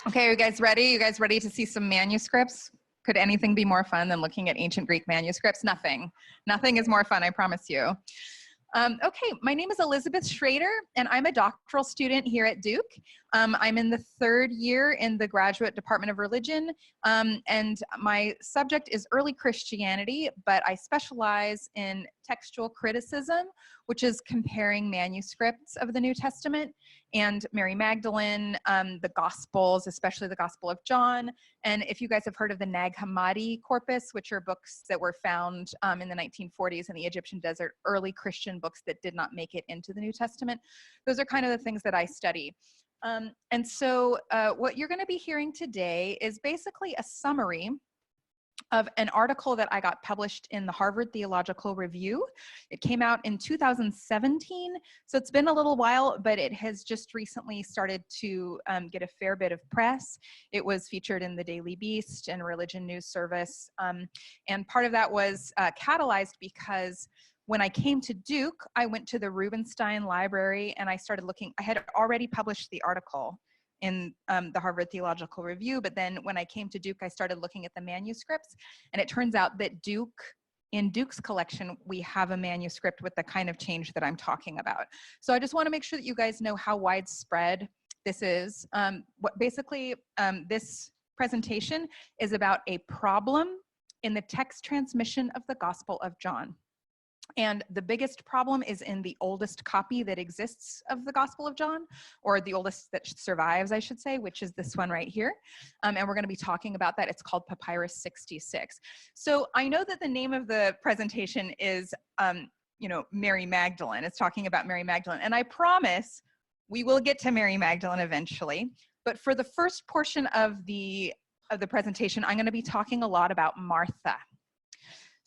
Okay, are you guys ready? You guys ready to see some manuscripts? Could anything be more fun than looking at ancient Greek manuscripts? Nothing. Nothing is more fun, I promise you. Okay, my name is Elizabeth Schrader, and I'm a doctoral student here at Duke. I'm in the third year in the Graduate Department of Religion, and my subject is early Christianity, but I specialize in textual criticism, which is comparing manuscripts of the New Testament and Mary Magdalene, the Gospels, especially the Gospel of John. And if you guys have heard of the Nag Hammadi corpus, which are books that were found in the 1940s in the Egyptian desert, early Christian books that did not make it into the New Testament, those are kind of the things that I study. And so what you're going to be hearing today is basically a summary of an article that I got published in the Harvard Theological Review. It came out in 2017, so it's been a little while, but it has just recently started to get a fair bit of press. It was featured in the Daily Beast and Religion News Service, and part of that was catalyzed because when I came to Duke, I went to the Rubenstein Library and I started looking. I had already published the article in the Harvard Theological Review, but then when I came to Duke, I started looking at the manuscripts, and it turns out that in Duke's collection, we have a manuscript with the kind of change that I'm talking about. So I just want to make sure that you guys know how widespread this is. Basically, this presentation is about a problem in the text transmission of the Gospel of John. And the biggest problem is in the oldest copy that exists of the Gospel of John, or the oldest that survives, I should say, which is this one right here. And we're going to be talking about that. It's called Papyrus 66. So I know that the name of the presentation is, Mary Magdalene. It's talking about Mary Magdalene. And I promise we will get to Mary Magdalene eventually. But for the first portion of the presentation, I'm going to be talking a lot about Martha.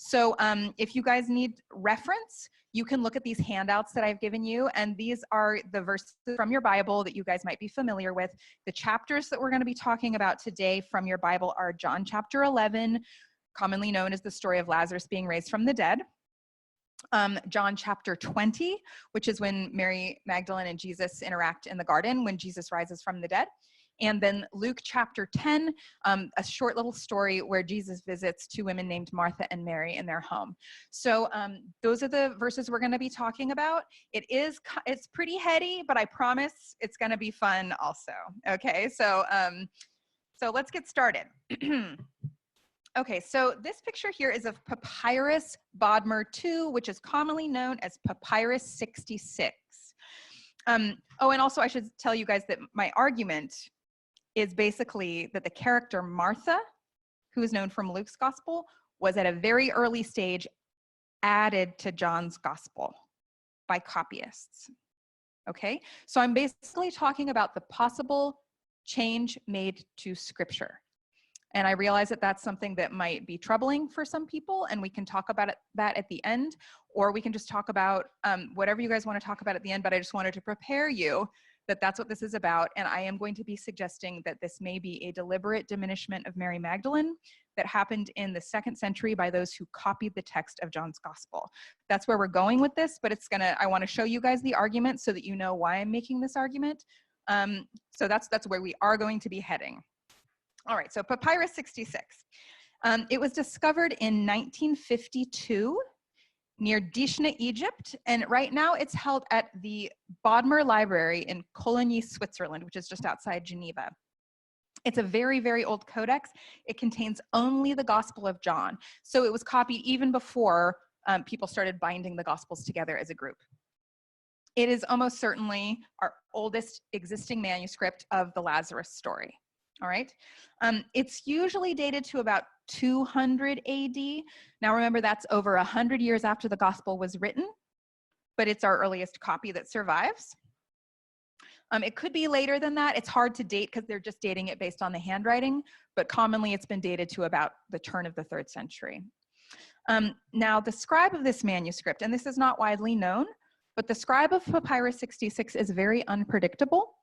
So if you guys need reference, you can look at these handouts that I've given you, and these are the verses from your Bible that you guys might be familiar with. The chapters that we're going to be talking about today from your Bible are John chapter 11, commonly known as the story of Lazarus being raised from the dead. John chapter 20, which is when Mary Magdalene and Jesus interact in the garden when Jesus rises from the dead. And then Luke chapter 10, a short little story where Jesus visits two women named Martha and Mary in their home. So those are the verses we're going to be talking about. It's pretty heady, but I promise it's going to be fun also. Okay, so let's get started. Okay, so this picture here is of Papyrus Bodmer II, which is commonly known as Papyrus 66. And also I should tell you guys that my argument is basically that the character Martha, who is known from Luke's gospel, was at a very early stage added to John's gospel by copyists. Okay, so I'm basically talking about the possible change made to scripture. And I realize that that's something that might be troubling for some people, and we can talk about that at the end, or we can just talk about whatever you guys want to talk about at the end, but I just wanted to prepare you that that's what this is about, and I am going to be suggesting that this may be a deliberate diminishment of Mary Magdalene that happened in the 2nd century by those who copied the text of John's gospel. That's where we're going with this, but I want to show you guys the argument so that you know why I'm making this argument. So that's where we are going to be heading. All right, so Papyrus 66. It was discovered in 1952 near Dishna, Egypt, and right now it's held at the Bodmer Library in Coligny, Switzerland, which is just outside Geneva. It's a very, very old codex. It contains only the Gospel of John, so it was copied even before people started binding the Gospels together as a group. It is almost certainly our oldest existing manuscript of the Lazarus story. All right, it's usually dated to about 200 AD. Now remember, that's over 100 years after the gospel was written, but it's our earliest copy that survives. It could be later than that. It's hard to date because they're just dating it based on the handwriting, but commonly it's been dated to about the turn of the 3rd century. Now the scribe of this manuscript, and this is not widely known, but the scribe of Papyrus 66 is very unpredictable.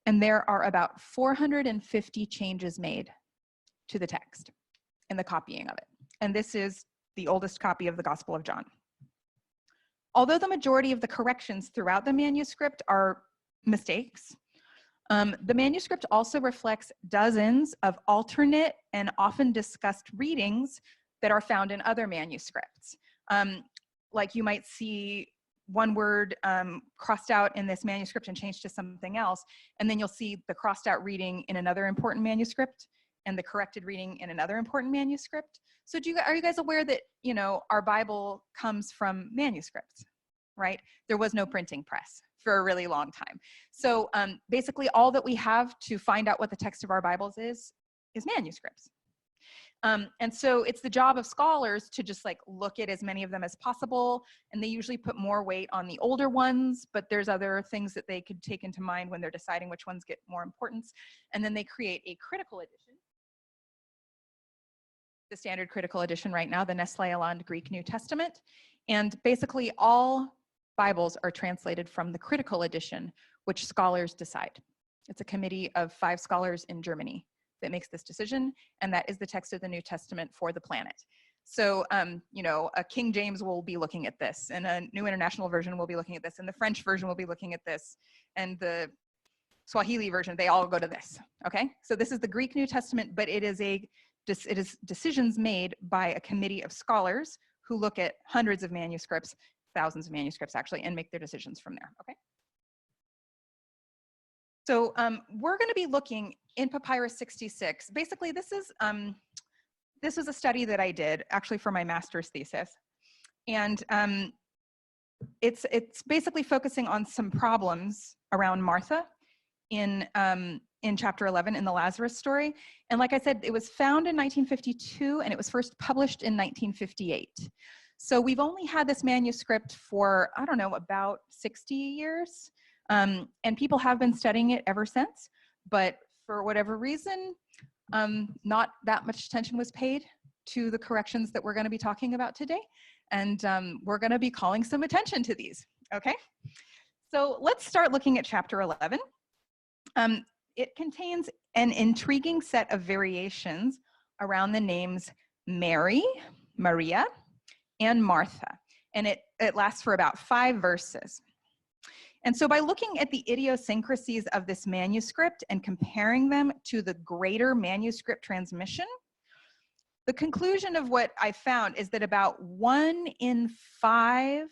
And there are about 450 changes made to the text in the copying of it. And this is the oldest copy of the Gospel of John. Although the majority of the corrections throughout the manuscript are mistakes, The manuscript also reflects dozens of alternate and often discussed readings that are found in other manuscripts. Like you might see one word crossed out in this manuscript and changed to something else, and then you'll see the crossed out reading in another important manuscript and the corrected reading in another important manuscript. So are you guys aware that, you know, our Bible comes from manuscripts, right? There was no printing press for a really long time. So basically all that we have to find out what the text of our Bibles is manuscripts. And so it's the job of scholars to just like look at as many of them as possible. And they usually put more weight on the older ones, but there's other things that they could take into mind when they're deciding which ones get more importance. And then they create a critical edition. The standard critical edition right now, the Nestle-Aland Greek New Testament. And basically all Bibles are translated from the critical edition, which scholars decide. It's a committee of 5 scholars in Germany that makes this decision, and that is the text of the New Testament for the planet. So, you know, a King James will be looking at this, and a New International Version will be looking at this, and the French version will be looking at this, and the Swahili version, they all go to this, okay? So this is the Greek New Testament, but it is decisions made by a committee of scholars who look at hundreds of manuscripts, thousands of manuscripts actually, and make their decisions from there, okay? So we're going to be looking in Papyrus 66. Basically, this was a study that I did actually for my master's thesis, and it's basically focusing on some problems around Martha in chapter 11 in the Lazarus story. And like I said, it was found in 1952, and it was first published in 1958. So we've only had this manuscript for, I don't know, about 60 years. And people have been studying it ever since, but for whatever reason, not that much attention was paid to the corrections that we're going to be talking about today. And we're going to be calling some attention to these, okay? So let's start looking at chapter 11. It contains an intriguing set of variations around the names Mary, Maria, and Martha. And it lasts for about 5 verses. And so by looking at the idiosyncrasies of this manuscript and comparing them to the greater manuscript transmission, the conclusion of what I found is that about 1 in 5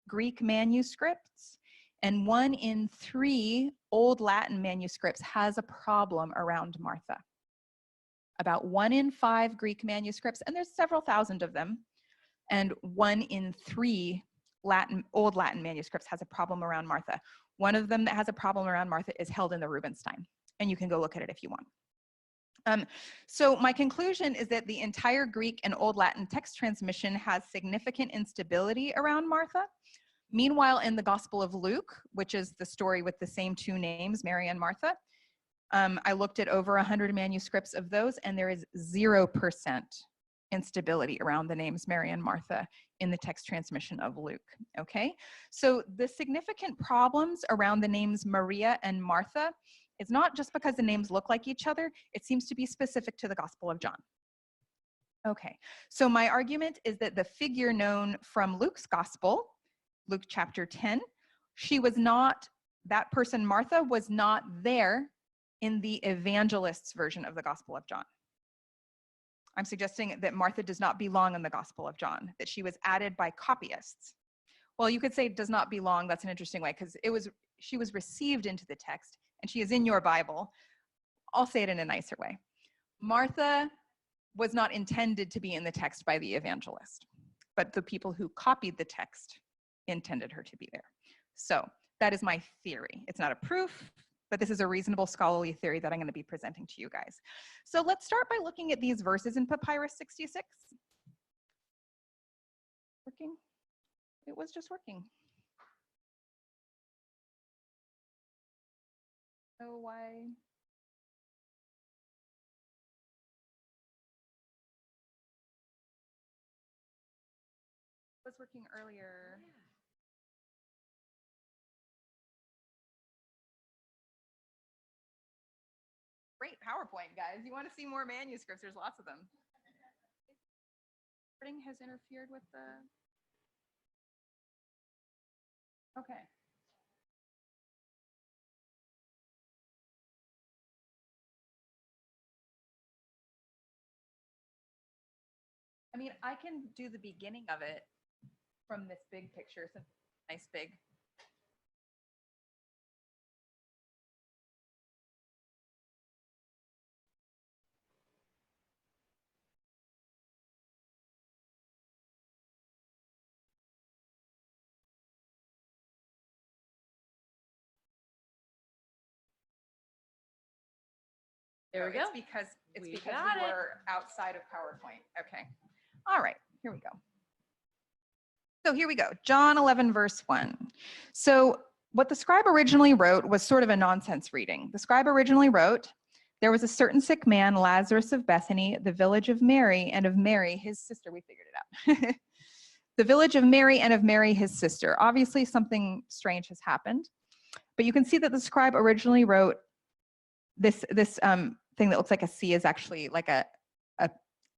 Greek manuscripts and 1 in 3 Old Latin manuscripts has a problem around Martha. About 1 in 5 Greek manuscripts, and there's several thousand of them, and 1 in 3 Old Latin manuscripts has a problem around Martha. One of them that has a problem around Martha is held in the Rubinstein, and you can go look at it if you want. So my conclusion is that the entire Greek and Old Latin text transmission has significant instability around Martha. Meanwhile, in the Gospel of Luke, which is the story with the same 2 names, Mary and Martha, I looked at over 100 manuscripts of those, and there is 0% instability around the names Mary and Martha in the text transmission of Luke, okay? So the significant problems around the names Maria and Martha is not just because the names look like each other, it seems to be specific to the Gospel of John. Okay, so my argument is that the figure known from Luke's Gospel, Luke chapter 10, that person Martha was not there in the evangelist's version of the Gospel of John. I'm suggesting that Martha does not belong in the Gospel of John, that she was added by copyists. Well, you could say does not belong. That's an interesting way, because she was received into the text, and she is in your Bible. I'll say it in a nicer way. Martha was not intended to be in the text by the evangelist, but the people who copied the text intended her to be there. So that is my theory. It's not a proof, but this is a reasonable scholarly theory that I'm going to be presenting to you guys. So let's start by looking at these verses in Papyrus 66. Working? It was just working. So why? It was working earlier. Great PowerPoint, guys. You want to see more manuscripts? There's lots of them. Recording has interfered with the. Okay. I mean, I can do the beginning of it from this big picture. So nice big. There we go. It's because we were outside of PowerPoint. Okay. All right, here we go. So here we go, John 11, verse 1. So what the scribe originally wrote was sort of a nonsense reading. The scribe originally wrote, there was a certain sick man, Lazarus of Bethany, the village of Mary, and of Mary, his sister. We figured it out. The village of Mary and of Mary, his sister. Obviously, something strange has happened. But you can see that the scribe originally wrote this thing that looks like a C is actually like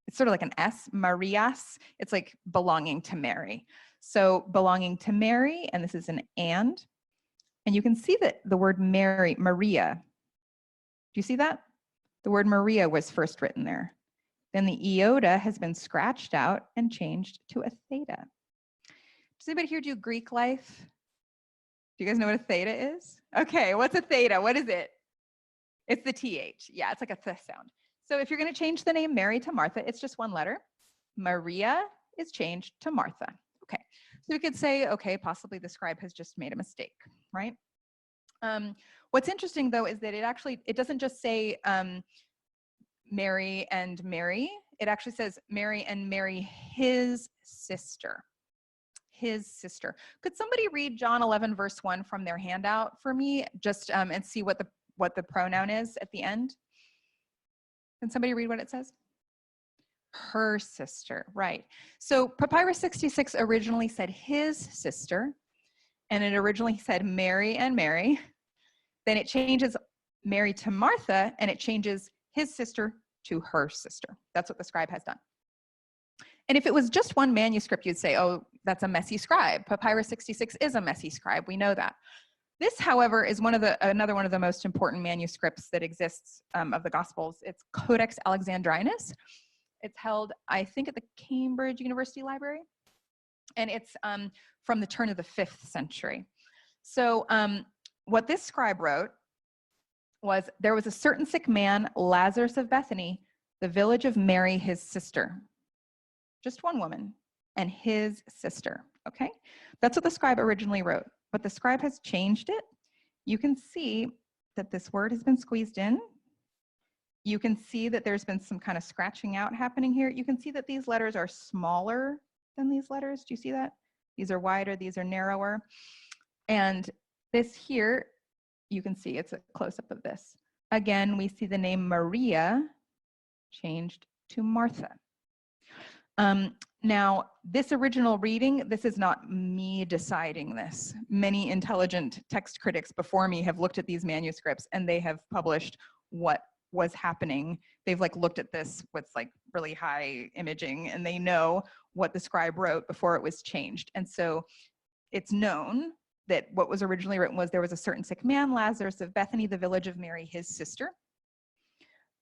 it's sort of like an S, Marias. It's like belonging to Mary. So belonging to Mary, and this is an and you can see that the word Mary, Maria, do you see that? The word Maria was first written there. Then the iota has been scratched out and changed to a theta. Does anybody here do Greek life? Do you guys know what a theta is? Okay, what's a theta? What is it? It's the TH. Yeah, it's like a th sound. So if you're going to change the name Mary to Martha, it's just one letter. Maria is changed to Martha. Okay, so we could say, okay, possibly the scribe has just made a mistake, right? What's interesting though is that it doesn't just say Mary and Mary. It actually says Mary and Mary, his sister. His sister. Could somebody read John 11 verse 1 from their handout for me, just and see what the pronoun is at the end? Can somebody read what it says? Her sister, right. So Papyrus 66 originally said his sister, and it originally said Mary and Mary. Then it changes Mary to Martha, and it changes his sister to her sister. That's what the scribe has done. And if it was just one manuscript, you'd say, oh, that's a messy scribe. Papyrus 66 is a messy scribe. We know that. This, however, is another one of the most important manuscripts that exists of the Gospels. It's Codex Alexandrinus. It's held, I think, at the Cambridge University Library. And it's from the turn of the 5th century. So what this scribe wrote was, there was a certain sick man, Lazarus of Bethany, the village of Mary, his sister. Just one woman, and his sister, okay? That's what the scribe originally wrote, but the scribe has changed it. You can see that this word has been squeezed in. You can see that there's been some kind of scratching out happening here. You can see that these letters are smaller than these letters. Do you see that? These are wider, these are narrower. And this here, you can see it's a close-up of this. Again, we see the name Maria changed to Martha. Now, this original reading, this is not me deciding this. Many intelligent text critics before me have looked at these manuscripts and they have published what was happening. They've looked at this with really high imaging, and they know what the scribe wrote before it was changed. And so it's known that what was originally written was, there was a certain sick man, Lazarus of Bethany, the village of Mary, his sister.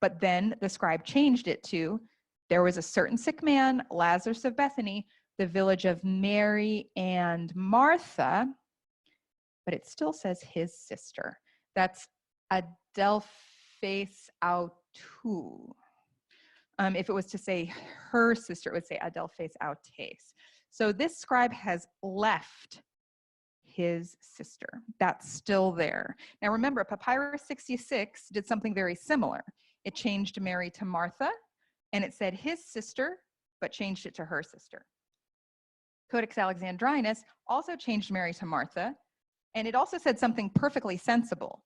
But then the scribe changed it to, there was a certain sick man, Lazarus of Bethany, the village of Mary and Martha, but it still says his sister. That's adelphos autou. If it was to say her sister, it would say adelphos autes. So this scribe has left his sister. That's still there. Now remember, Papyrus 66 did something very similar. It changed Mary to Martha, and it said his sister, but changed it to her sister. Codex Alexandrinus also changed Mary to Martha, and it also said something perfectly sensible.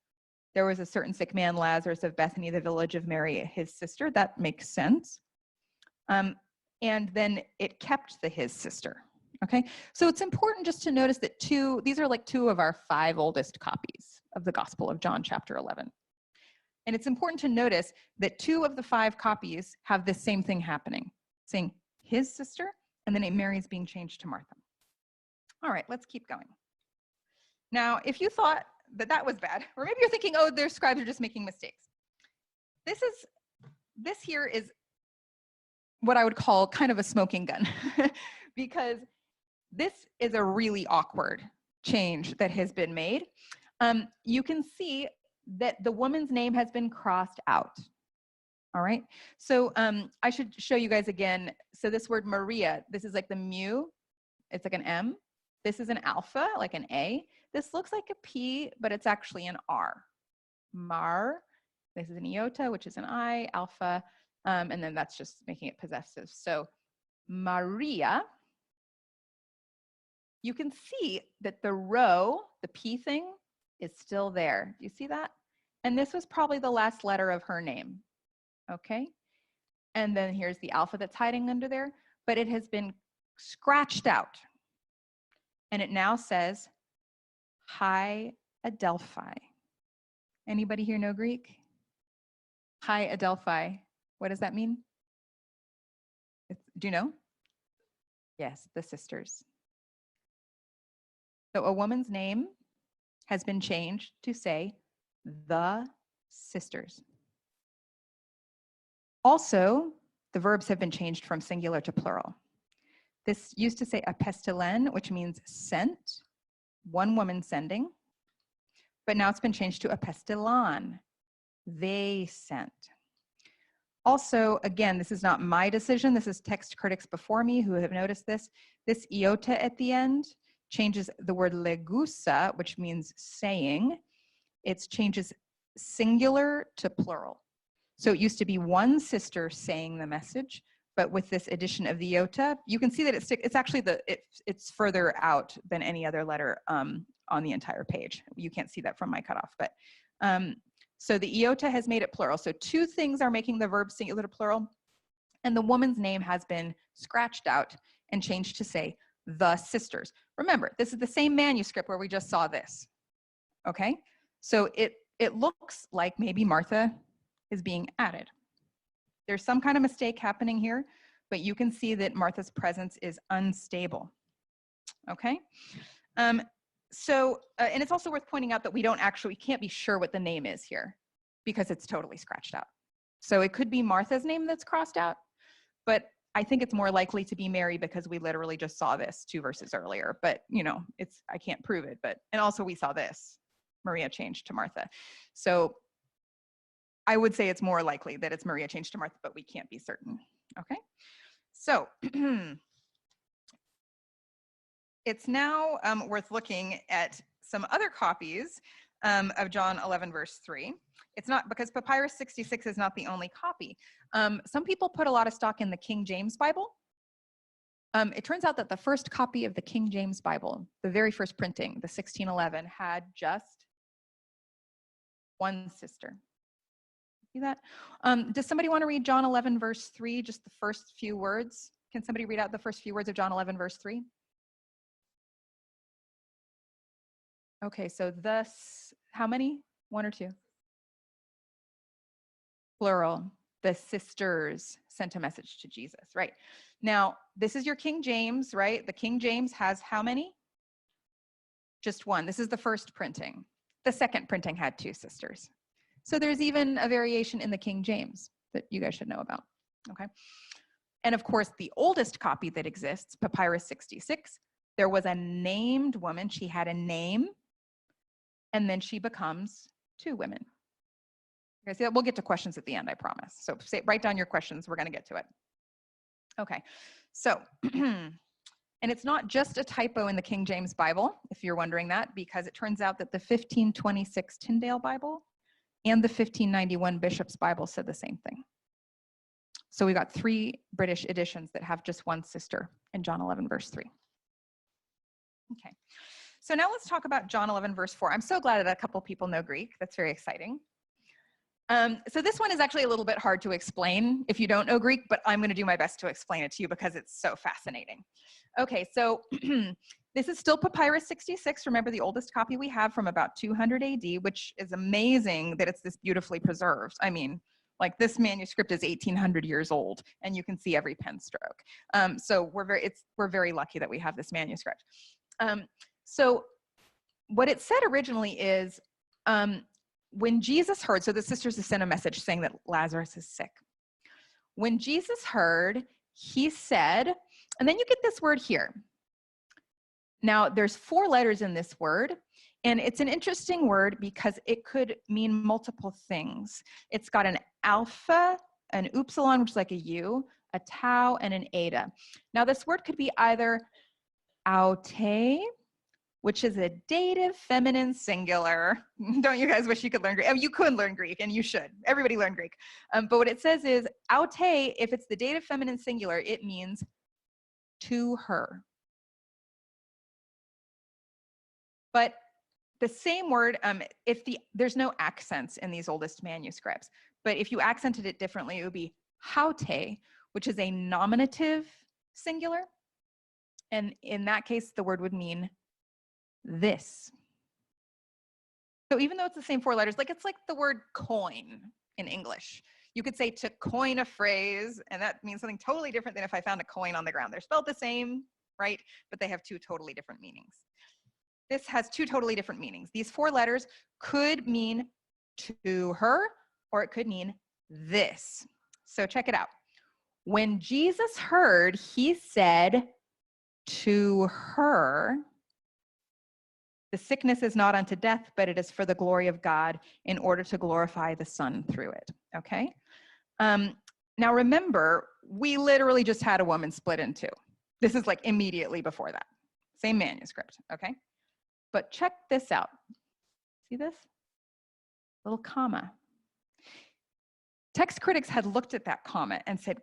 There was a certain sick man, Lazarus of Bethany, the village of Mary, his sister. That makes sense. And then it kept the his sister. Okay, so it's important just to notice that these are two of our 5 oldest copies of the Gospel of John, chapter 11. And it's important to notice that 2 of the 5 copies have this same thing happening, saying his sister, and then Mary's being changed to Martha. All right, let's keep going. Now, if you thought that was bad, or maybe you're thinking, oh, their scribes are just making mistakes. This here is what I would call kind of a smoking gun because this is a really awkward change that has been made. You can see that the woman's name has been crossed out. All right, so I should show you guys again. So this word Maria, this is like the mu, it's like an M. This is an alpha, like an A. This looks like a P, but it's actually an R. Mar, this is an iota, which is an I, alpha, and then that's just making it possessive. So Maria, you can see that the rho, the P thing, is still there. Do you see that? And this was probably the last letter of her name. Okay, and then here's the alpha that's hiding under there, but it has been scratched out. And it now says Hi Adelphi. Anybody here know Greek? Hi Adelphi. What does that mean? Do you know? Yes, the sisters. So a woman's name has been changed to say the sisters. Also, the verbs have been changed from singular to plural. This used to say apestilen, which means sent, one woman sending, but now it's been changed to apestilan, they sent. Also, again, this is not my decision, this is text critics before me who have noticed this. This iota at the end changes the word legusa, which means saying. It changes singular to plural. So it used to be one sister saying the message, but with this addition of the iota, you can see that it's actually it's further out than any other letter on the entire page. You can't see that from my cutoff, but so the iota has made it plural. So two things are making the verb singular to plural, and the woman's name has been scratched out and changed to say the sisters. Remember, this is the same manuscript where we just saw this. Okay, so it looks like maybe Martha is being added. There's some kind of mistake happening here, but you can see that Martha's presence is unstable. Okay, and it's also worth pointing out that we can't be sure what the name is here because it's totally scratched out. So it could be Martha's name that's crossed out, but I think it's more likely to be Mary because we literally just saw this 2 verses earlier, but you know, I can't prove it, and also we saw this, Maria changed to Martha. So I would say it's more likely that it's Maria changed to Martha, but we can't be certain, okay? So it's now worth looking at some other copies of John 11 verse 3. It's not, because Papyrus 66 is not the only copy. Some people put a lot of stock in the King James Bible. It turns out that the first copy of the King James Bible, the very first printing, the 1611, had just one sister. See that? Does somebody want to read John 11 verse 3, just the first few words? Can somebody read out the first few words of John 11 verse 3? Okay, so thus, how many? 1 or 2? Plural. The sisters sent a message to Jesus, right? Now, this is your King James, right? The King James has how many? Just one. This is the first printing. The second printing had 2 sisters. So there's even a variation in the King James that you guys should know about, okay? And of course, the oldest copy that exists, Papyrus 66, there was a named woman. She had a name, and then she becomes 2 women. You guys see that? We'll get to questions at the end, I promise. So write down your questions. We're going to get to it. Okay, so, and it's not just a typo in the King James Bible, if you're wondering that, because it turns out that the 1526 Tyndale Bible and the 1591 Bishop's Bible said the same thing. So we got 3 British editions that have just one sister in John 11 verse 3. Okay, so now let's talk about John 11 verse 4. I'm so glad that a couple people know Greek. That's very exciting. So this one is actually a little bit hard to explain if you don't know Greek, but I'm going to do my best to explain it to you because it's so fascinating. Okay, so this is still Papyrus 66. Remember, the oldest copy we have from about 200 AD, which is amazing that it's this beautifully preserved. I mean, like, this manuscript is 1800 years old, and you can see every pen stroke. So we're very lucky that we have this manuscript. So what it said originally is, when Jesus heard, so the sisters sent a message saying that Lazarus is sick. When Jesus heard, he said, and then you get this word here. Now, there's 4 letters in this word, and it's an interesting word because it could mean multiple things. It's got an alpha, an upsilon, which is like a U, a tau, and an eta. Now, this word could be either aute, which is a dative feminine singular. Don't you guys wish you could learn Greek? I mean, you could learn Greek, and you should. Everybody learn Greek. But what it says is aute, if it's the dative feminine singular, it means to her. But the same word, there's no accents in these oldest manuscripts, but if you accented it differently, it would be haute, which is a nominative singular. And in that case, the word would mean this. So even though it's the same 4 letters, like it's like the word coin in English. You could say to coin a phrase, and that means something totally different than if I found a coin on the ground. They're spelled the same, right? But they have 2 totally different meanings. This has 2 totally different meanings. These 4 letters could mean to her, or it could mean this. So check it out. When Jesus heard, he said to her, the sickness is not unto death, but it is for the glory of God in order to glorify the Son through it, okay? Now remember, we literally just had a woman split in 2. This is like immediately before that. Same manuscript, okay? But check this out. See this? Little comma. Text critics had looked at that comma and said,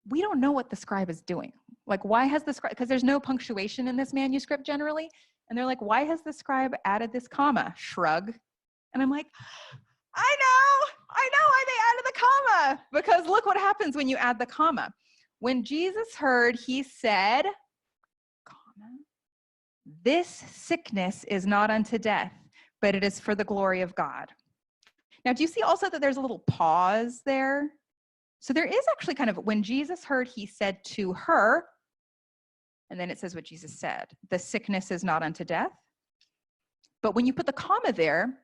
we don't know what the scribe is doing. Like, why has the scribe, because there's no punctuation in this manuscript generally. And they're like, why has the scribe added this comma? Shrug. And I'm like, I know why they added the comma. Because look what happens when you add the comma. When Jesus heard, he said, comma, this sickness is not unto death, but it is for the glory of God. Now, do you see also that there's a little pause there? So there is actually kind of, when Jesus heard, he said to her, and then it says what Jesus said, the sickness is not unto death. But when you put the comma there,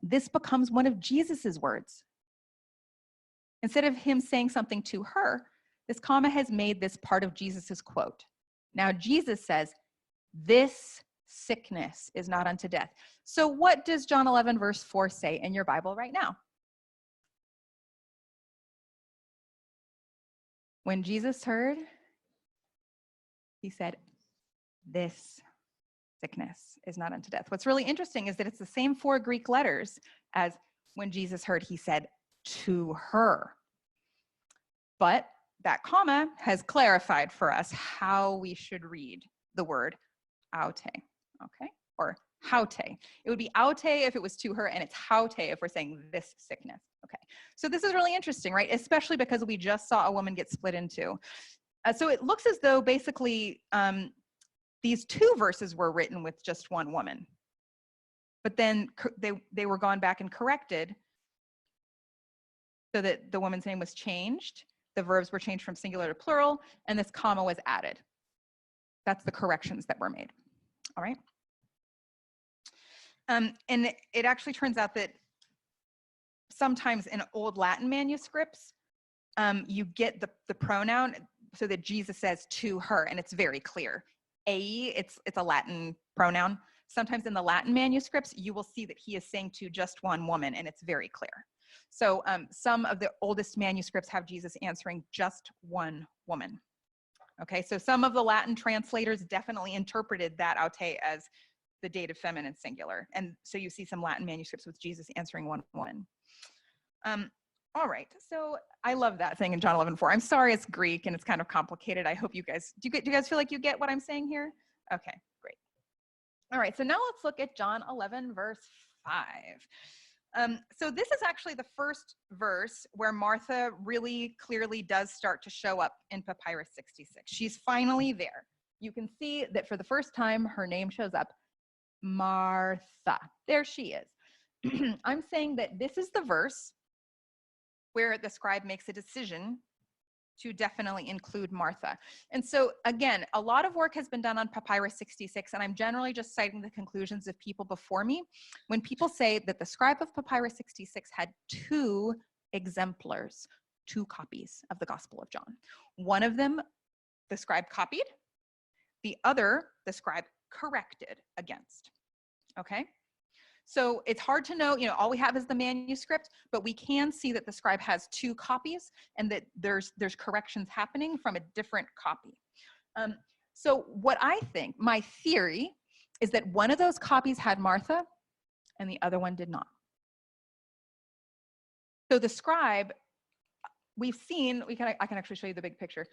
this becomes one of Jesus's words. Instead of him saying something to her, this comma has made this part of Jesus's quote. Now Jesus says, this sickness is not unto death. So what does John 11 verse 4 say in your Bible right now? When Jesus heard, he said, this sickness is not unto death. What's really interesting is that it's the same 4 Greek letters as when Jesus heard, he said to her. But that comma has clarified for us how we should read the word aute, okay? Or haute. It would be aute if it was to her, and it's haute if we're saying this sickness, okay? So this is really interesting, right? Especially because we just saw a woman get split in 2. So it looks as though basically these 2 verses were written with just one woman. But then they were gone back and corrected so that the woman's name was changed, the verbs were changed from singular to plural, and this comma was added. That's the corrections that were made, all right? And it actually turns out that sometimes in old Latin manuscripts, you get the pronoun so that Jesus says to her, and it's very clear. It's a Latin pronoun. Sometimes in the Latin manuscripts, you will see that he is saying to just one woman, and it's very clear. So some of the oldest manuscripts have Jesus answering just one woman. Okay, so some of the Latin translators definitely interpreted that aute as the dative feminine singular. And so you see some Latin manuscripts with Jesus answering one woman. All right, so I love that thing in John 11:4. I'm sorry it's Greek and it's kind of complicated. I hope you guys, do you guys feel like you get what I'm saying here? Okay, great. All right, so now let's look at John 11 verse 5. So this is actually the first verse where Martha really clearly does start to show up in Papyrus 66. She's finally there. You can see that for the first time, her name shows up, Martha. There she is. I'm saying that this is the verse where the scribe makes a decision to definitely include Martha. And so again, a lot of work has been done on Papyrus 66, and I'm generally just citing the conclusions of people before me. When people say that the scribe of Papyrus 66 had 2 exemplars, two copies of the Gospel of John. One of them, the scribe copied. The other, the scribe corrected against. Okay? So it's hard to know, all we have is the manuscript, but we can see that the scribe has two copies and that there's corrections happening from a different copy. So what I think, my theory, is that one of those copies had Martha and the other one did not. So the scribe, we've seen, I can actually show you the big picture.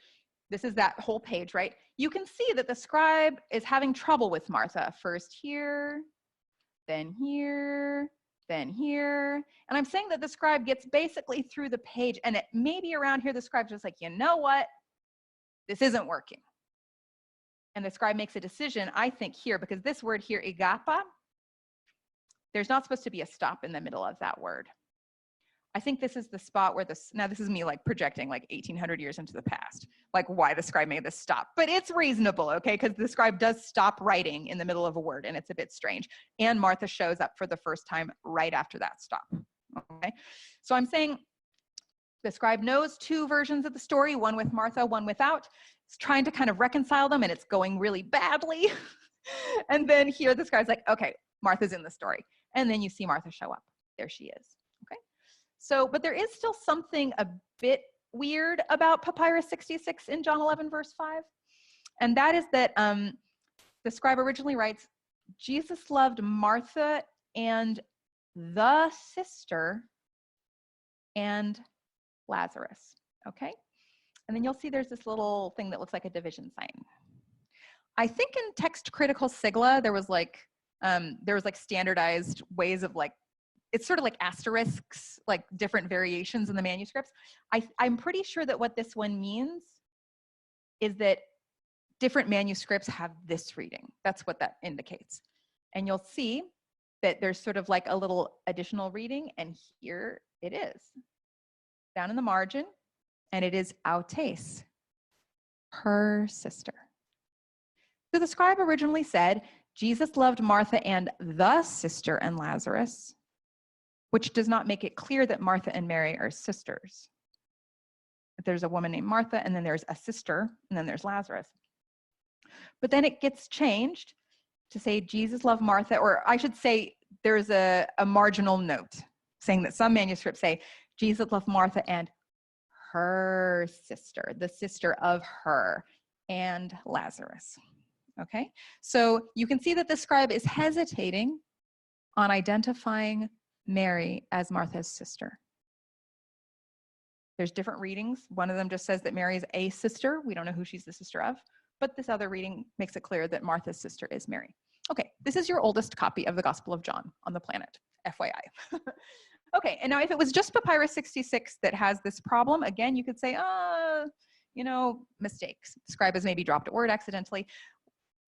This is that whole page, right? You can see that the scribe is having trouble with Martha. First here, then here, then here. And I'm saying that the scribe gets basically through the page, and it maybe around here the scribe's just like, you know what? This isn't working. And the scribe makes a decision, I think, here, because this word here, igapa, there's not supposed to be a stop in the middle of that word. I think this is the spot where now this is me like projecting like 1800 years into the past, like why the scribe made this stop. But it's reasonable, okay? Because the scribe does stop writing in the middle of a word, and it's a bit strange. And Martha shows up for the first time right after that stop, okay? So I'm saying the scribe knows two versions of the story, one with Martha, one without. He's trying to kind of reconcile them, and it's going really badly. And then here the scribe's like, okay, Martha's in the story. And then you see Martha show up. There she is. So, but there is still something a bit weird about Papyrus 66 in John 11, verse 5. And that is that the scribe originally writes, Jesus loved Martha and the sister and Lazarus, okay? And then you'll see there's this little thing that looks like a division sign. I think in text critical sigla, there was like standardized ways of like, it's sort of like asterisks, like different variations in the manuscripts. I'm pretty sure that what this one means is that different manuscripts have this reading. That's what that indicates. And you'll see that there's sort of like a little additional reading, and here it is, down in the margin, and it is autes, her sister. So the scribe originally said, Jesus loved Martha and the sister and Lazarus, which does not make it clear that Martha and Mary are sisters. There's a woman named Martha, and then there's a sister, and then there's Lazarus. But then it gets changed to say Jesus loved Martha, or I should say there's a marginal note saying that some manuscripts say Jesus loved Martha and her sister, the sister of her, and Lazarus. Okay, so you can see that the scribe is hesitating on identifying Mary as Martha's sister. There's different readings. One of them just says that Mary is a sister. We don't know who she's the sister of, but this other reading makes it clear that Martha's sister is Mary. Okay, this is your oldest copy of the Gospel of John on the planet, FYI. Okay, and now if it was just Papyrus 66 that has this problem, again, you could say, mistakes. The scribe has maybe dropped a word accidentally.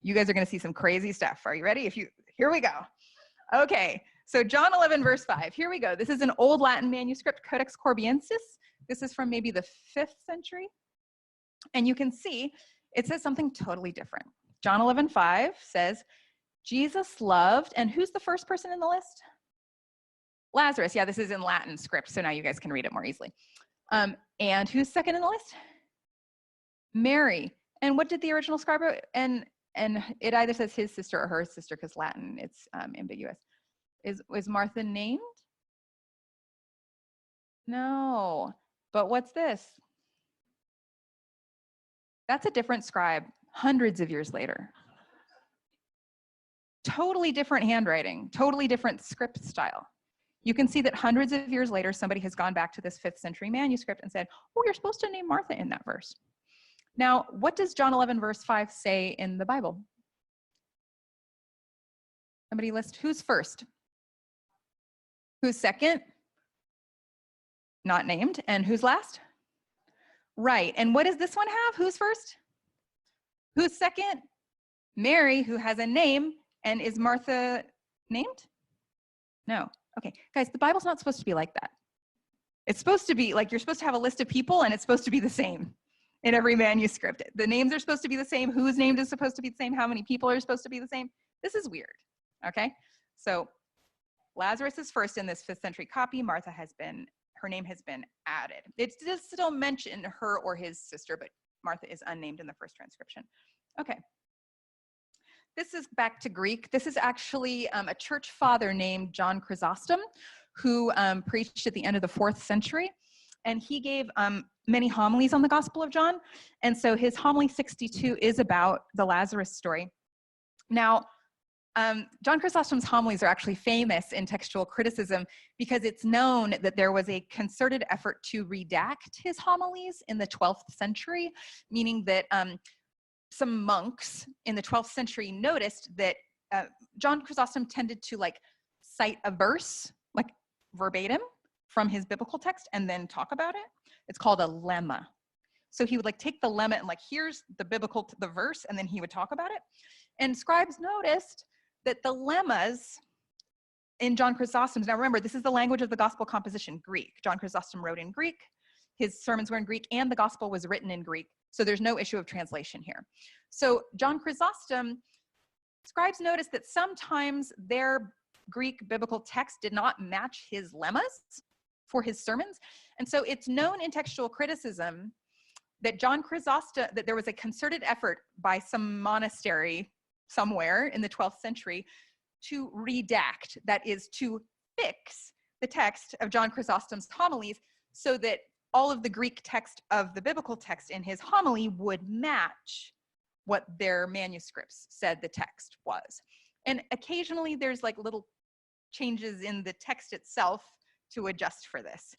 You guys are gonna see some crazy stuff. Are you ready? Here we go. Okay. So John 11, verse 5, here we go. This is an old Latin manuscript, Codex Corbiensis. This is from maybe the 5th century. And you can see it says something totally different. John 11:5 says, Jesus loved, and who's the first person in the list? Lazarus. Yeah, this is in Latin script, so now you guys can read it more easily. And who's second in the list? Mary. And what did the original scribe write? And it either says his sister or her sister, because Latin, it's ambiguous. Is Martha named? No, but what's this? That's a different scribe, hundreds of years later. Totally different handwriting, totally different script style. You can see that hundreds of years later, somebody has gone back to this 5th century manuscript and said, oh, you're supposed to name Martha in that verse. Now, what does John 11, verse 5 say in the Bible? Somebody list who's first? Who's second? Not named. And who's last? Right. And what does this one have? Who's first? Who's second? Mary, who has a name. And is Martha named? No. Okay. Guys, the Bible's not supposed to be like that. It's supposed to be like you're supposed to have a list of people, and it's supposed to be the same in every manuscript. The names are supposed to be the same. Whose name is supposed to be the same. How many people are supposed to be the same. This is weird. Okay. So Lazarus is first in this 5th century copy. Martha has been her name has been added. It does still mention her or his sister, but Martha is unnamed in the first transcription. Okay. This is back to Greek. This is actually a church father named John Chrysostom, who preached at the end of the 4th century. And he gave many homilies on the Gospel of John. And so his homily 62 is about the Lazarus story. Now, John Chrysostom's homilies are actually famous in textual criticism because it's known that there was a concerted effort to redact his homilies in the 12th century, meaning that some monks in the 12th century noticed that John Chrysostom tended to like cite a verse, like verbatim from his biblical text and then talk about it. It's called a lemma. So he would like take the lemma and like, here's the verse, and then he would talk about it. And scribes noticed that the lemmas in John Chrysostom's, now remember, this is the language of the gospel composition, Greek. John Chrysostom wrote in Greek, his sermons were in Greek, and the gospel was written in Greek. So there's no issue of translation here. So John Chrysostom, scribes noticed that sometimes their Greek biblical text did not match his lemmas for his sermons. And so it's known in textual criticism that John Chrysostom, that there was a concerted effort by some monastery somewhere in the 12th century to redact, that is to fix the text of John Chrysostom's homilies so that all of the Greek text of the biblical text in his homily would match what their manuscripts said the text was. And occasionally there's like little changes in the text itself to adjust for this.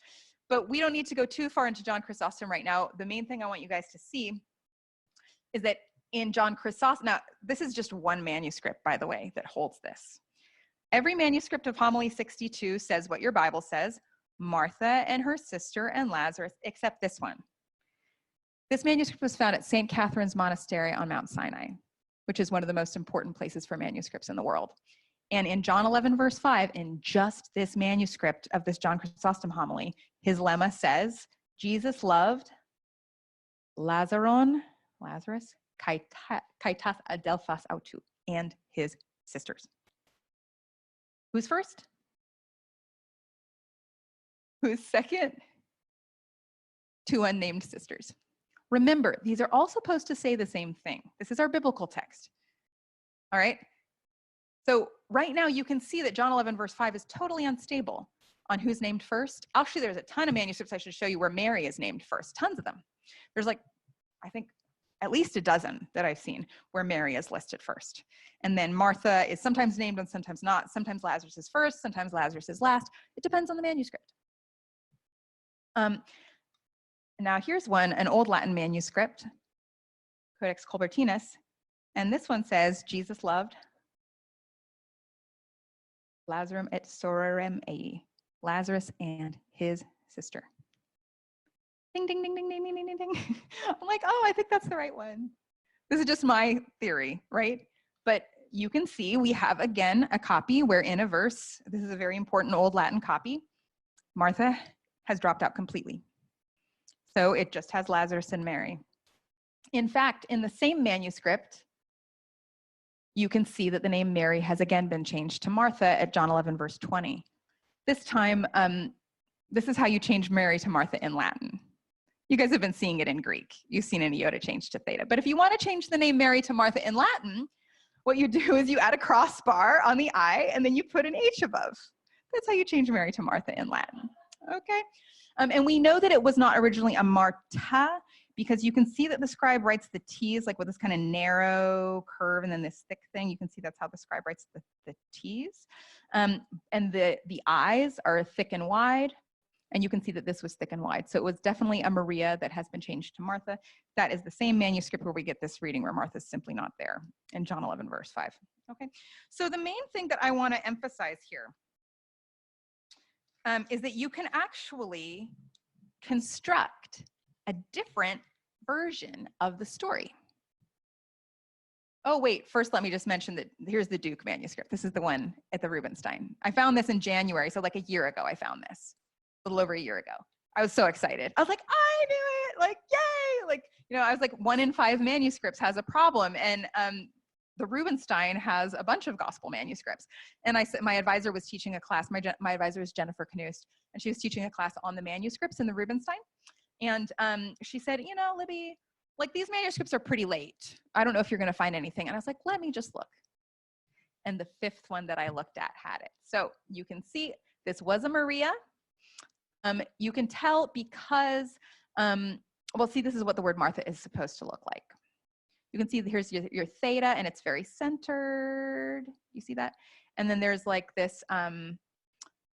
But we don't need to go too far into John Chrysostom right now. The main thing I want you guys to see is that in John Chrysostom, now this is just one manuscript, by the way, that holds this. Every manuscript of Homily 62 says what your Bible says, Martha and her sister and Lazarus, except this one. This manuscript was found at St. Catherine's Monastery on Mount Sinai, which is one of the most important places for manuscripts in the world. And in John 11, verse 5, in just this manuscript of this John Chrysostom homily, his lemma says, Jesus loved Lazarus, kaitas adelphas autou, and his sisters. Who's first? Who's second? 2 unnamed sisters. Remember, these are all supposed to say the same thing. This is our biblical text. All right? So right now you can see that John 11 verse 5 is totally unstable on who's named first. Actually, there's a ton of manuscripts I should show you where Mary is named first, tons of them. There's like, I think, at least a dozen that I've seen where Mary is listed first. And then Martha is sometimes named and sometimes not. Sometimes Lazarus is first, sometimes Lazarus is last. It depends on the manuscript. Now here's one, an old Latin manuscript, Codex Colbertinus, and this one says, Jesus loved Lazarum et sororem ei, Lazarus and his sister. Ding, ding, ding, ding, ding, ding, ding, ding. I'm like, oh, I think that's the right one. This is just my theory, right? But you can see we have, again, a copy where in a verse, this is a very important old Latin copy, Martha has dropped out completely. So it just has Lazarus and Mary. In fact, in the same manuscript, you can see that the name Mary has again been changed to Martha at John 11, verse 20. This time, this is how you change Mary to Martha in Latin. You guys have been seeing it in Greek. You've seen an iota change to theta. But if you want to change the name Mary to Martha in Latin, what you do is you add a crossbar on the I, and then you put an H above. That's how you change Mary to Martha in Latin. Okay? And we know that it was not originally a Marta, because you can see that the scribe writes the T's like with this kind of narrow curve and then this thick thing. You can see that's how the scribe writes the T's. And the I's are thick and wide. And you can see that this was thick and wide. So it was definitely a Maria that has been changed to Martha. That is the same manuscript where we get this reading where Martha's simply not there in John 11, verse 5. Okay, so the main thing that I want to emphasize here is that you can actually construct a different version of the story. Oh, wait, first let me just mention that here's the Duke manuscript. This is the one at the Rubenstein. I found this in January, so like a year ago I found this, a little over a year ago. I was so excited. I was like, I knew it, like, yay! Like, you know, I was like 1 in 5 manuscripts has a problem. And the Rubenstein has a bunch of gospel manuscripts. And I said, my advisor was teaching a class, my advisor is Jennifer Knust, and she was teaching a class on the manuscripts in the Rubenstein. And she said, you know, Libby, like these manuscripts are pretty late. I don't know if you're gonna find anything. And I was like, let me just look. And the fifth one that I looked at had it. So you can see this was a Maria. You can tell because, well, see, this is what the word Martha is supposed to look like. You can see here's your theta, and it's very centered. You see that? And then there's like this,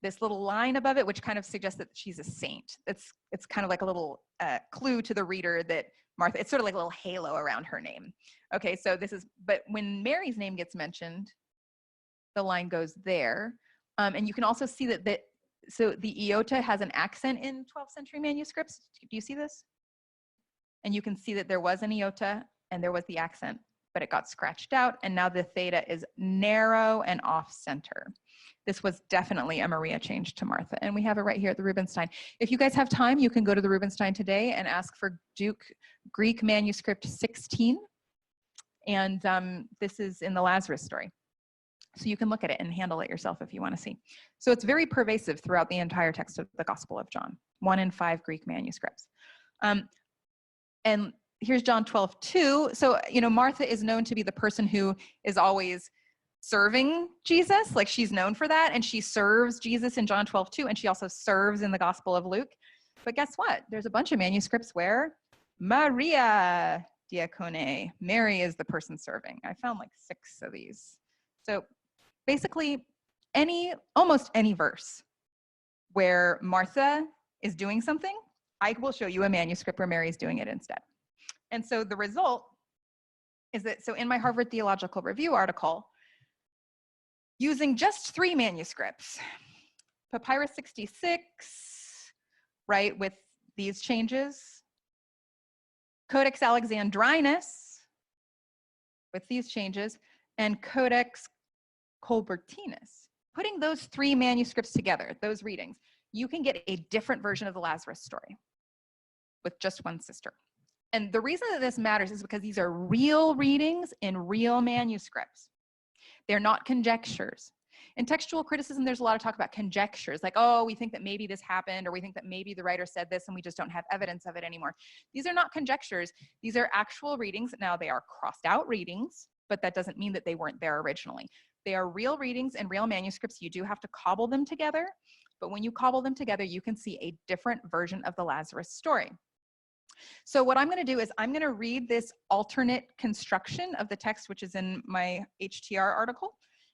this little line above it, which kind of suggests that she's a saint. It's kind of like a little clue to the reader that Martha, it's sort of like a little halo around her name. Okay, so this is, but when Mary's name gets mentioned, the line goes there. And you can also see that, so the iota has an accent in 12th century manuscripts. Do you see this? And you can see that there was an iota and there was the accent, but it got scratched out. And now the theta is narrow and off center. This was definitely a Maria change to Martha. And we have it right here at the Rubenstein. If you guys have time, you can go to the Rubenstein today and ask for Duke Greek manuscript 16. And this is in the Lazarus story. So you can look at it and handle it yourself if you want to see. So it's very pervasive throughout the entire text of the Gospel of John, 1 in 5 Greek manuscripts. And here's John 12:2. So, you know, Martha is known to be the person who is always serving Jesus, like she's known for that, and she serves Jesus in John 12:2, and she also serves in the Gospel of Luke. But guess what? There's a bunch of manuscripts where Maria diakone, Mary is the person serving. I found like 6 of these. So basically almost any verse where Martha is doing something, I will show you a manuscript where Mary is doing it instead. And so the result is that, so in my Harvard Theological Review article, using just 3 manuscripts, Papyrus 66, right, with these changes, Codex Alexandrinus, with these changes, and Codex Colbertinus. Putting those 3 manuscripts together, those readings, you can get a different version of the Lazarus story with just one sister. And the reason that this matters is because these are real readings in real manuscripts. They're not conjectures. In textual criticism, there's a lot of talk about conjectures, like, oh, we think that maybe this happened, or we think that maybe the writer said this and we just don't have evidence of it anymore. These are not conjectures. These are actual readings. Now, they are crossed out readings, but that doesn't mean that they weren't there originally. They are real readings and real manuscripts. You do have to cobble them together, but when you cobble them together, you can see a different version of the Lazarus story. So what I'm going to do is I'm going to read this alternate construction of the text, which is in my HTR article,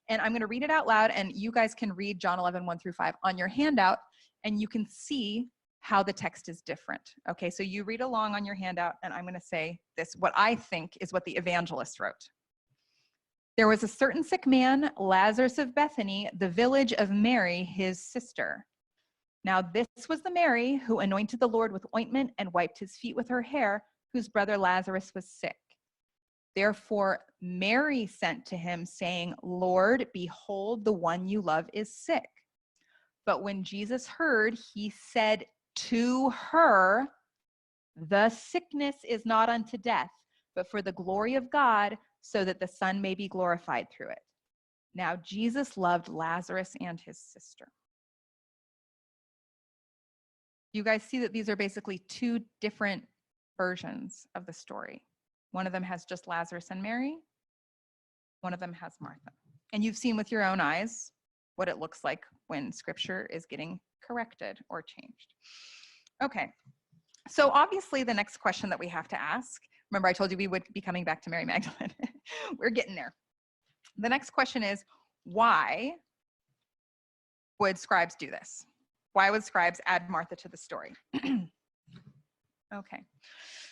and I'm going to read it out loud, and you guys can read John 11, 1 through 5 on your handout, and you can see how the text is different. Okay, so you read along on your handout, and I'm going to say this, what I think is what the evangelist wrote. There was a certain sick man, Lazarus of Bethany, the village of Mary, his sister. Now this was the Mary who anointed the Lord with ointment and wiped his feet with her hair, whose brother Lazarus was sick. Therefore Mary sent to him, saying, Lord, behold, the one you love is sick. But when Jesus heard, he said to her, the sickness is not unto death, but for the glory of God, so that the Son may be glorified through it. Now Jesus loved Lazarus and his sister. You guys see that these are basically 2 different versions of the story. One of them has just Lazarus and Mary. One of them has Martha. And you've seen with your own eyes what it looks like when scripture is getting corrected or changed. Okay, so obviously the next question that we have to ask, remember I told you we would be coming back to Mary Magdalene. We're getting there. The next question is, why would scribes do this? Why would scribes add Martha to the story? Okay,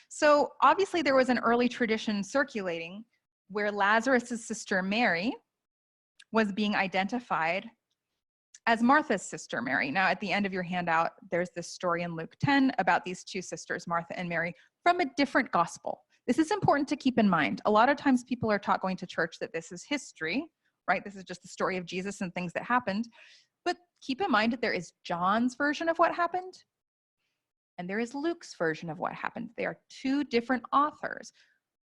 so obviously there was an early tradition circulating where Lazarus' sister Mary was being identified as Martha's sister Mary. Now at the end of your handout, there's this story in Luke 10 about these 2 sisters, Martha and Mary, from a different gospel. This is important to keep in mind. A lot of times people are taught going to church that this is history, right? This is just the story of Jesus and things that happened. But keep in mind that there is John's version of what happened, and there is Luke's version of what happened. They are 2 different authors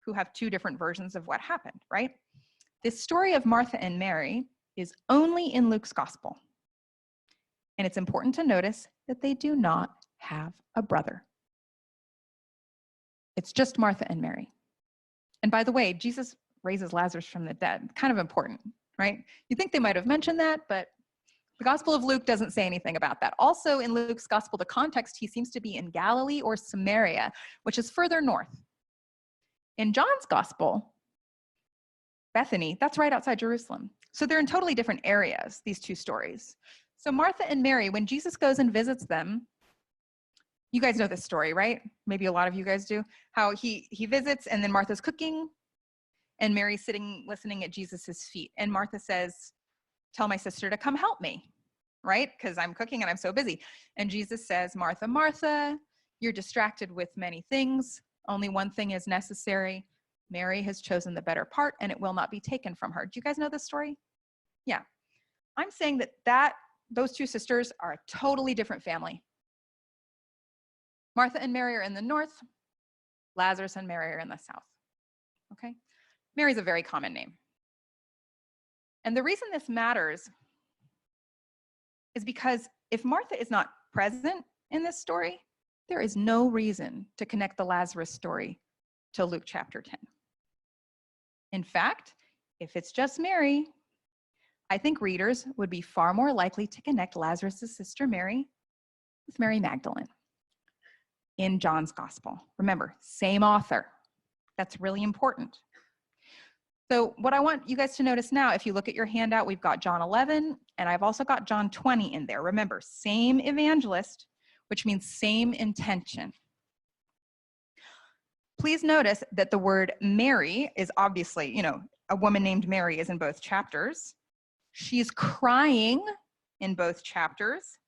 who have 2 different versions of what happened, right? This story of Martha and Mary is only in Luke's gospel. And it's important to notice that they do not have a brother. It's just Martha and Mary. And by the way, Jesus raises Lazarus from the dead. Kind of important, right? You think they might have mentioned that, but the Gospel of Luke doesn't say anything about that. Also in Luke's Gospel, the context, he seems to be in Galilee or Samaria, which is further north. In John's Gospel, Bethany, that's right outside Jerusalem. So they're in totally different areas, these two stories. So Martha and Mary, when Jesus goes and visits them, you guys know this story, right? Maybe a lot of you guys do. How he visits and then Martha's cooking and Mary's sitting listening at Jesus's feet. And Martha says, tell my sister to come help me, right? Because I'm cooking and I'm so busy. And Jesus says, Martha, Martha, you're distracted with many things. Only one thing is necessary. Mary has chosen the better part and it will not be taken from her. Do you guys know this story? Yeah. I'm saying that those two sisters are a totally different family. Martha and Mary are in the north. Lazarus and Mary are in the south. Okay? Mary's a very common name. And the reason this matters is because if Martha is not present in this story, there is no reason to connect the Lazarus story to Luke chapter 10. In fact, if it's just Mary, I think readers would be far more likely to connect Lazarus' sister Mary with Mary Magdalene in John's gospel. Remember, same author. That's really important. So what I want you guys to notice now, if you look at your handout, we've got John 11, and I've also got John 20 in there. Remember, same evangelist, which means same intention. Please notice that the word Mary is obviously, a woman named Mary is in both chapters. She's crying in both chapters.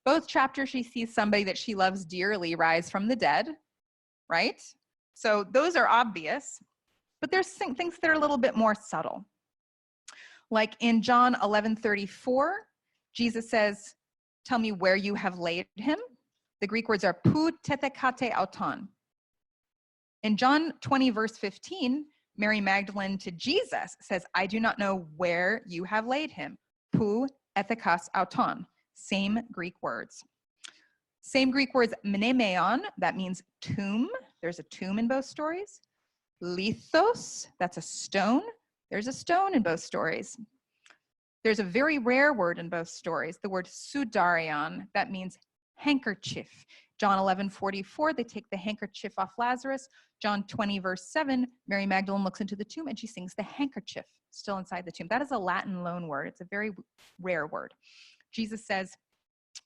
Both chapters, she sees somebody that she loves dearly rise from the dead, right? So those are obvious, but there's things that are a little bit more subtle. Like in John 11:34, Jesus says, tell me where you have laid him. The Greek words are pou tetekate auton. In John 20, verse 15, Mary Magdalene to Jesus says, I do not know where you have laid him. Pou ethekos auton. Same Greek words. Same Greek words, mnemeon, that means tomb. There's a tomb in both stories. Lithos, that's a stone. There's a stone in both stories. There's a very rare word in both stories, the word sudarion, that means handkerchief. John 11:44, they take the handkerchief off Lazarus. John 20, verse 7, Mary Magdalene looks into the tomb and she sings the handkerchief still inside the tomb. That is a Latin loan word. It's a very rare word. Jesus says,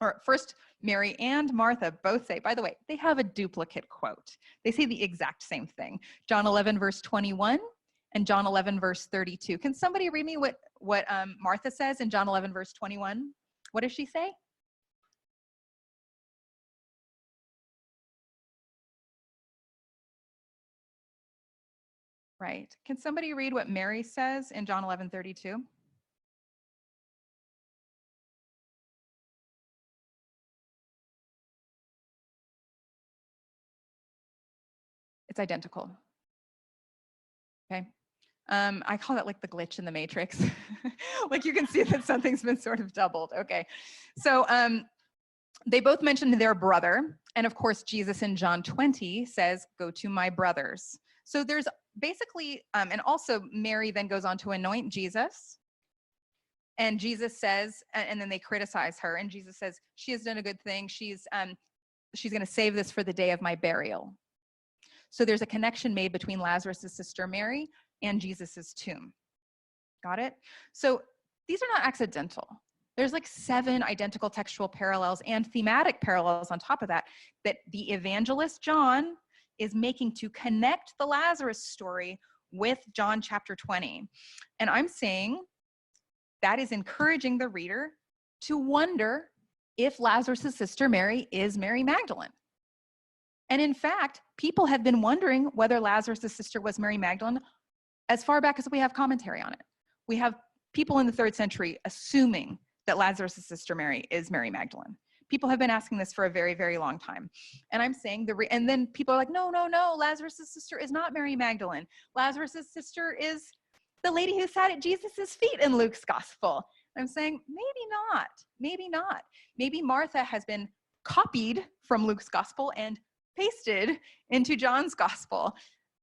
or first, Mary and Martha both say, by the way, they have a duplicate quote. They say the exact same thing. John 11, verse 21 and John 11, verse 32. Can somebody read me what Martha says in John 11, verse 21? What does she say? Right. Can somebody read what Mary says in John 11:32? It's identical. Okay. I call that like the glitch in the matrix. Like you can see that something's been sort of doubled. Okay. So they both mentioned their brother. And of course, Jesus in John 20 says, go to my brothers. So there's basically, and also Mary then goes on to anoint Jesus. And Jesus says, and then they criticize her. And Jesus says, she has done a good thing. She's going to save this for the day of my burial. So there's a connection made between Lazarus' sister Mary and Jesus's tomb. Got it? So these are not accidental. There's like 7 identical textual parallels and thematic parallels on top of that the evangelist John is making to connect the Lazarus story with John chapter 20. And I'm saying that is encouraging the reader to wonder if Lazarus' sister Mary is Mary Magdalene. And in fact, people have been wondering whether Lazarus' sister was Mary Magdalene as far back as we have commentary on it. We have people in the 3rd century assuming that Lazarus' sister Mary is Mary Magdalene. People have been asking this for a very, very long time. And I'm saying, and then people are like, no, Lazarus' sister is not Mary Magdalene. Lazarus' sister is the lady who sat at Jesus's feet in Luke's gospel. I'm saying, maybe not, maybe not. Maybe Martha has been copied from Luke's gospel and pasted into John's gospel.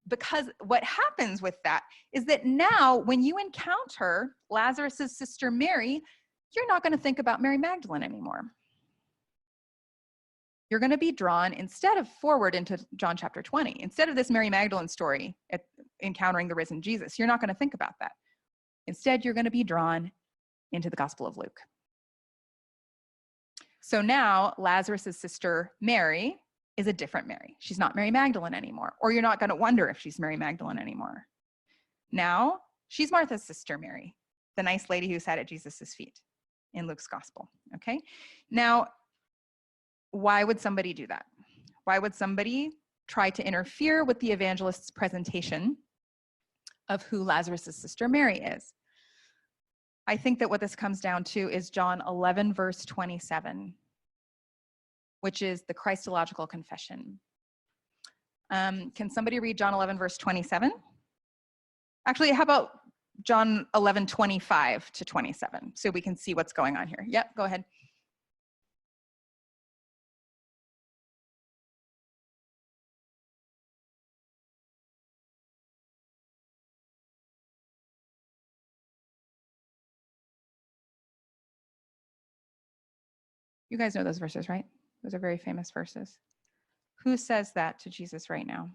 Because what happens with that is that now when you encounter Lazarus's sister Mary, you're not going to think about Mary Magdalene anymore. You're going to be drawn instead of forward into John chapter 20. Instead of this Mary Magdalene story at encountering the risen Jesus, you're not going to think about that. Instead, you're going to be drawn into the Gospel of Luke. So now Lazarus's sister Mary is a different Mary. She's not Mary Magdalene anymore, or you're not going to wonder if she's Mary Magdalene anymore. Now she's Martha's sister Mary, the nice lady who sat at Jesus's feet in Luke's gospel. Okay. Now, why would somebody do that? Why would somebody try to interfere with the evangelist's presentation of who Lazarus's sister Mary is? I think that what this comes down to is John 11, verse 27, which is the Christological confession. Can somebody read John 11, verse 27? Actually, how about John 11, 25 to 27, so we can see what's going on here. Yep, go ahead. You guys know those verses, right? Those are very famous verses. Who says that to Jesus right now?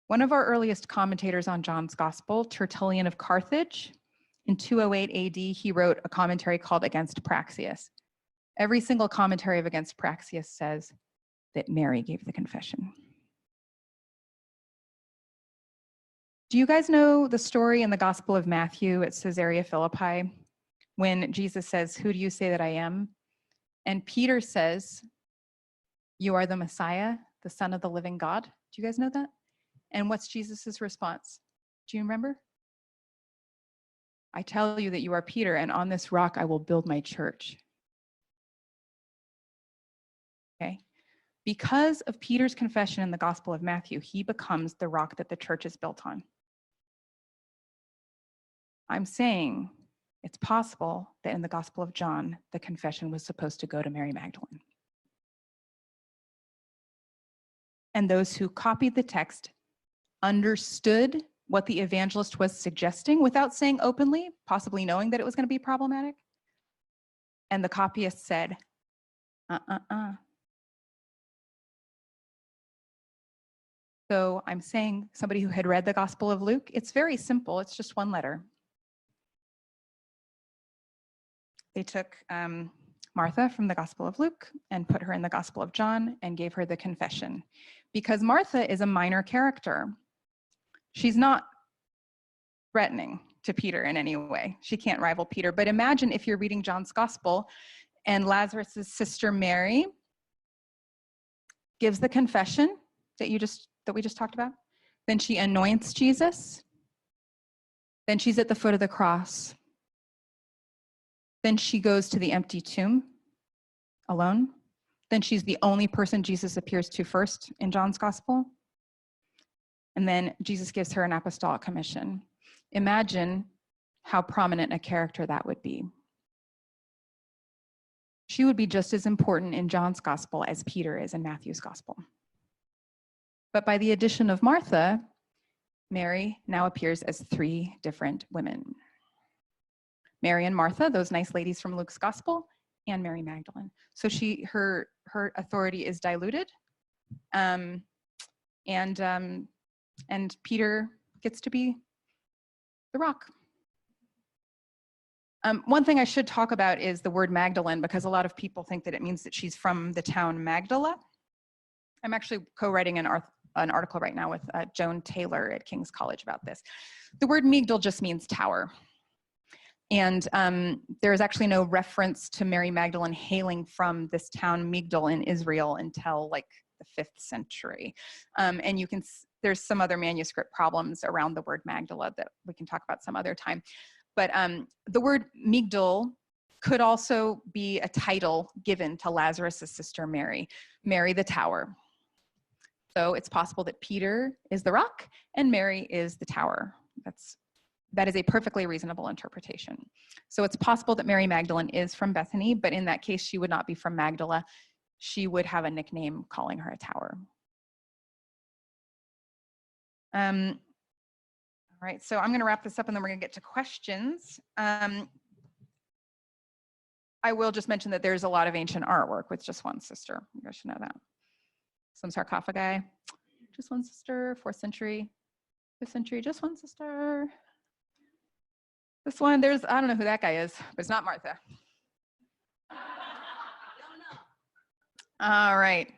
One of our earliest commentators on John's Gospel, Tertullian of Carthage, in 208 AD, he wrote a commentary called Against Praxeus. Every single commentary of Against Praxeus says that Mary gave the confession. Do you guys know the story in the Gospel of Matthew at Caesarea Philippi when Jesus says, "Who do you say that I am?" And Peter says, "You are the Messiah, the Son of the living God." Do you guys know that? And what's Jesus's response? Do you remember? "I tell you that you are Peter, and on this rock I will build my church." Okay. Because of Peter's confession in the Gospel of Matthew, he becomes the rock that the church is built on. I'm saying it's possible that in the Gospel of John, the confession was supposed to go to Mary Magdalene. And those who copied the text understood what the evangelist was suggesting without saying openly, possibly knowing that it was going to be problematic. And the copyist said, So I'm saying somebody who had read the Gospel of Luke, it's very simple. It's just one letter. They took Martha from the Gospel of Luke and put her in the Gospel of John and gave her the confession. Because Martha is a minor character. She's not threatening to Peter in any way. She can't rival Peter. But imagine if you're reading John's Gospel and Lazarus's sister Mary gives the confession that we just talked about. Then she anoints Jesus. Then she's at the foot of the cross. Then she goes to the empty tomb alone. Then she's the only person Jesus appears to first in John's Gospel. And then Jesus gives her an apostolic commission. Imagine how prominent a character that would be. She would be just as important in John's Gospel as Peter is in Matthew's Gospel. But by the addition of Martha, Mary now appears as three different women. Mary and Martha, those nice ladies from Luke's Gospel, and Mary Magdalene. So her authority is diluted, and Peter gets to be the rock. One thing I should talk about is the word Magdalene, because a lot of people think that it means that she's from the town Magdala. I'm actually co-writing an article right now with Joan Taylor at King's College about this. The word Migdal just means tower. And there is actually no reference to Mary Magdalene hailing from this town Migdal in Israel until like the 5th century. And there's some other manuscript problems around the word Magdala that we can talk about some other time. But the word Migdal could also be a title given to Lazarus' sister Mary, Mary the Tower. So it's possible that Peter is the rock and Mary is the tower. That is a perfectly reasonable interpretation. So it's possible that Mary Magdalene is from Bethany, but in that case, she would not be from Magdala. She would have a nickname calling her a tower. All right, so I'm going to wrap this up and then we're going to get to questions. I will just mention that there's a lot of ancient artwork with just one sister. You guys should know that. Some sarcophagi, just one sister, 4th century, 5th century, just one sister. This one, I don't know who that guy is, but it's not Martha. All right.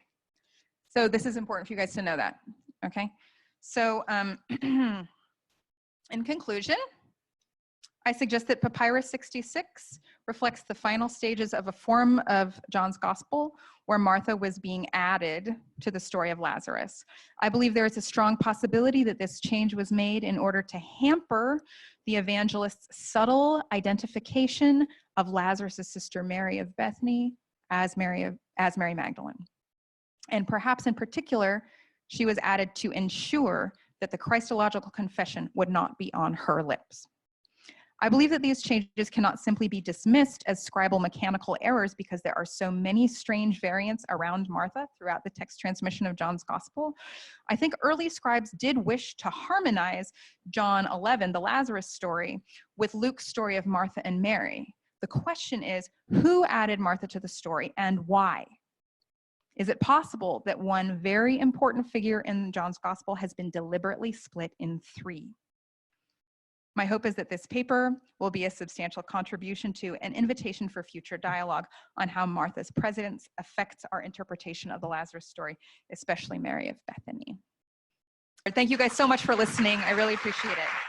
So this is important for you guys to know that, okay? So in conclusion, I suggest that Papyrus 66 reflects the final stages of a form of John's Gospel where Martha was being added to the story of Lazarus. I believe there is a strong possibility that this change was made in order to hamper the evangelist's subtle identification of Lazarus' sister Mary of Bethany as Mary Magdalene. And perhaps in particular, she was added to ensure that the Christological confession would not be on her lips. I believe that these changes cannot simply be dismissed as scribal mechanical errors because there are so many strange variants around Martha throughout the text transmission of John's Gospel. I think early scribes did wish to harmonize John 11, the Lazarus story, with Luke's story of Martha and Mary. The question is, who added Martha to the story and why? Is it possible that one very important figure in John's Gospel has been deliberately split in 3? My hope is that this paper will be a substantial contribution to an invitation for future dialogue on how Martha's presence affects our interpretation of the Lazarus story, especially Mary of Bethany. Thank you guys so much for listening. I really appreciate it.